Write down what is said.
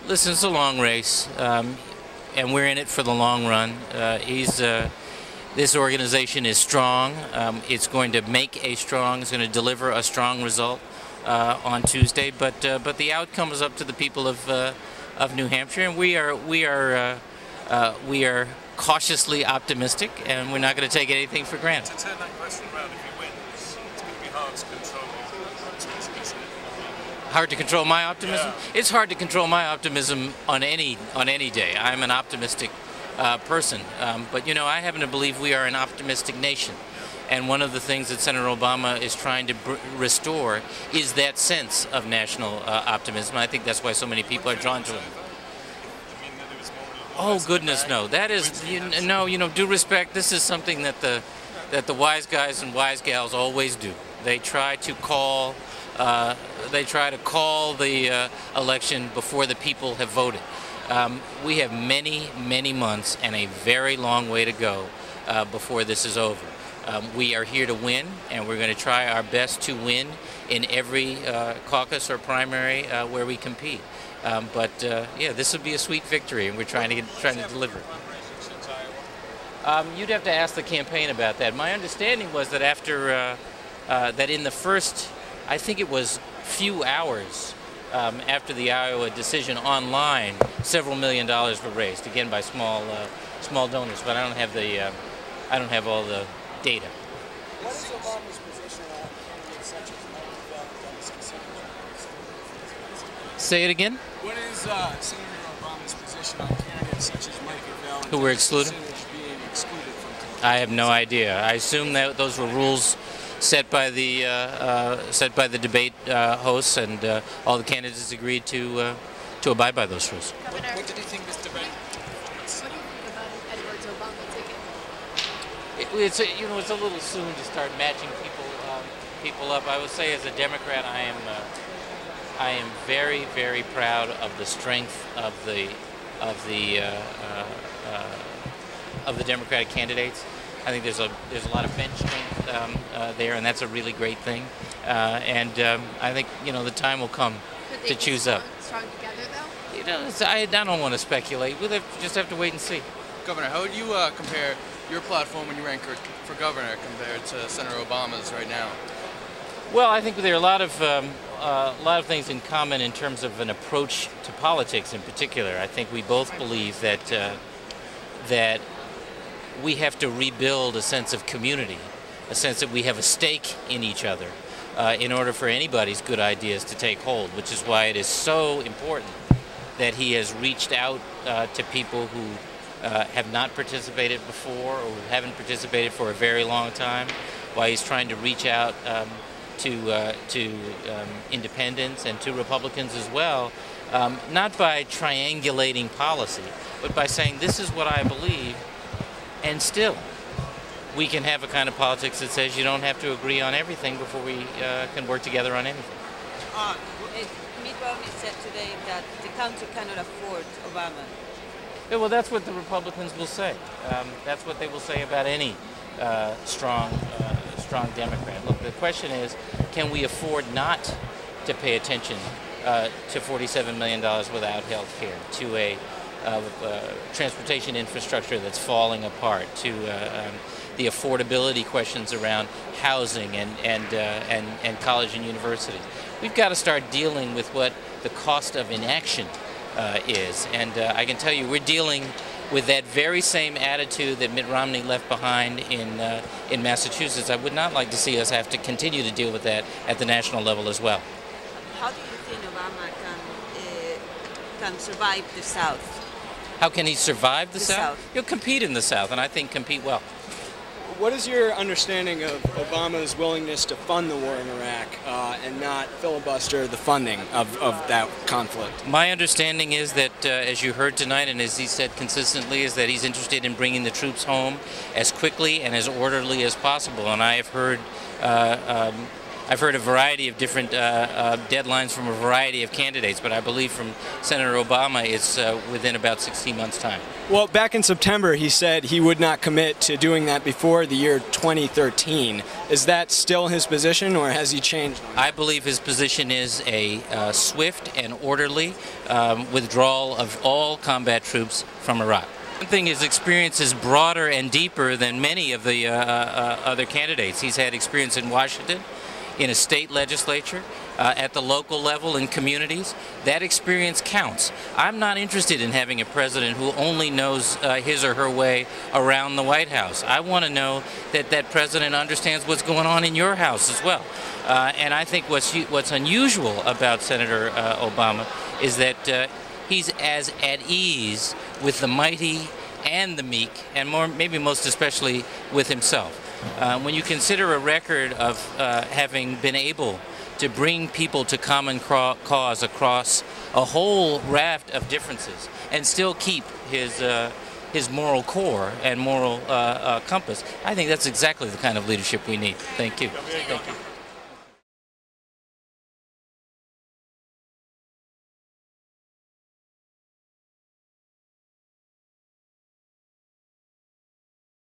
Listen, it's a long race, and we're in it for the long run. This organization is strong. It's going to it's going to deliver a strong result on Tuesday. But the outcome is up to the people of New Hampshire, and we are cautiously optimistic, and we're not going to take anything for granted. To turn that question around, if he wins, it's going to be hard to control optimism, isn't it? Hard to control my optimism? Yeah. It's hard to control my optimism on any day. I'm an optimistic person, but you know, I happen to believe we are an optimistic nation. And one of the things that Senator Obama is trying to restore is that sense of national optimism. I think that's why so many people are drawn to him. Oh goodness, no! That is, no. You know, due respect. This is something that the wise guys and wise gals always do. They try to call. They try to call the election before the people have voted. We have many months and a very long way to go before this is over. We are here to win, and we're going to try our best to win in every caucus or primary where we compete. Yeah, this would be a sweet victory, and we're trying to deliver. You'd have to ask the campaign about that. My understanding was that after that, in the first, I think it was few hours after the Iowa decision online, several $1 million were raised, again by small donors. But I don't have all the data. What is Obama's position on candidates such as Mike Deval and Dennis Kucinich? Say it again. What is Senator Obama's position on candidates such as Mike Deval and Who were excluded? being excluded from I have no idea. I assume that those were rules set by the debate hosts, and all the candidates agreed to abide by those rules. What did you think this debate? What do you think about Edward's Obama ticket? It's a little soon to start matching people up. I would say, as a Democrat, I am very proud of the strength of the Democratic candidates. I think there's a lot of bench strength there, and that's a really great thing. I think the time will come to choose up. Strong together, though. You know, I don't want to speculate. We'll just have to wait and see. Governor, how would you compare your platform when you ran for governor compared to Senator Obama's right now? Well, I think there are a lot of things in common in terms of an approach to politics in particular. I think we both believe that we have to rebuild a sense of community, a sense that we have a stake in each other in order for anybody's good ideas to take hold, which is why it is so important that he has reached out to people who have not participated before or who haven't participated for a very long time, why he's trying to reach out to independents and to Republicans as well, not by triangulating policy, but by saying this is what I believe, and still we can have a kind of politics that says you don't have to agree on everything before we can work together on anything. Mitt Romney said today that the country cannot afford Obama. Yeah, well, that's what the Republicans will say. That's what they will say about any strong Democrat. Look, the question is, can we afford not to pay attention to $47 million without health care, to a transportation infrastructure that's falling apart, to the affordability questions around housing and college and universities. We've got to start dealing with what the cost of inaction is, and I can tell you we're dealing with that very same attitude that Mitt Romney left behind in Massachusetts. I would not like to see us have to continue to deal with that at the national level as well. How do you think Obama can survive the South? How can he survive the South? South? He'll compete in the South, and I think compete well. What is your understanding of Obama's willingness to fund the war in Iraq and not filibuster the funding of that conflict? My understanding is that, as you heard tonight, and as he said consistently, is that he's interested in bringing the troops home as quickly and as orderly as possible. And I have heard I've heard a variety of different deadlines from a variety of candidates, but I believe from Senator Obama it's within about 16 months' time. Well, back in September, he said he would not commit to doing that before the year 2013. Is that still his position, or has he changed on that? I believe his position is a swift and orderly withdrawal of all combat troops from Iraq. One thing, his experience is broader and deeper than many of the other candidates. He's had experience in Washington, in a state legislature, at the local level, in communities. That experience counts. I'm not interested in having a president who only knows his or her way around the White House. I want to know that that president understands what's going on in your house as well. And I think what's unusual about Senator Obama is that he's as at ease with the mighty and the meek, and maybe most especially with himself. When you consider a record of having been able to bring people to common cause across a whole raft of differences and still keep his moral core and moral compass, I think that's exactly the kind of leadership we need. Thank you. Thank you.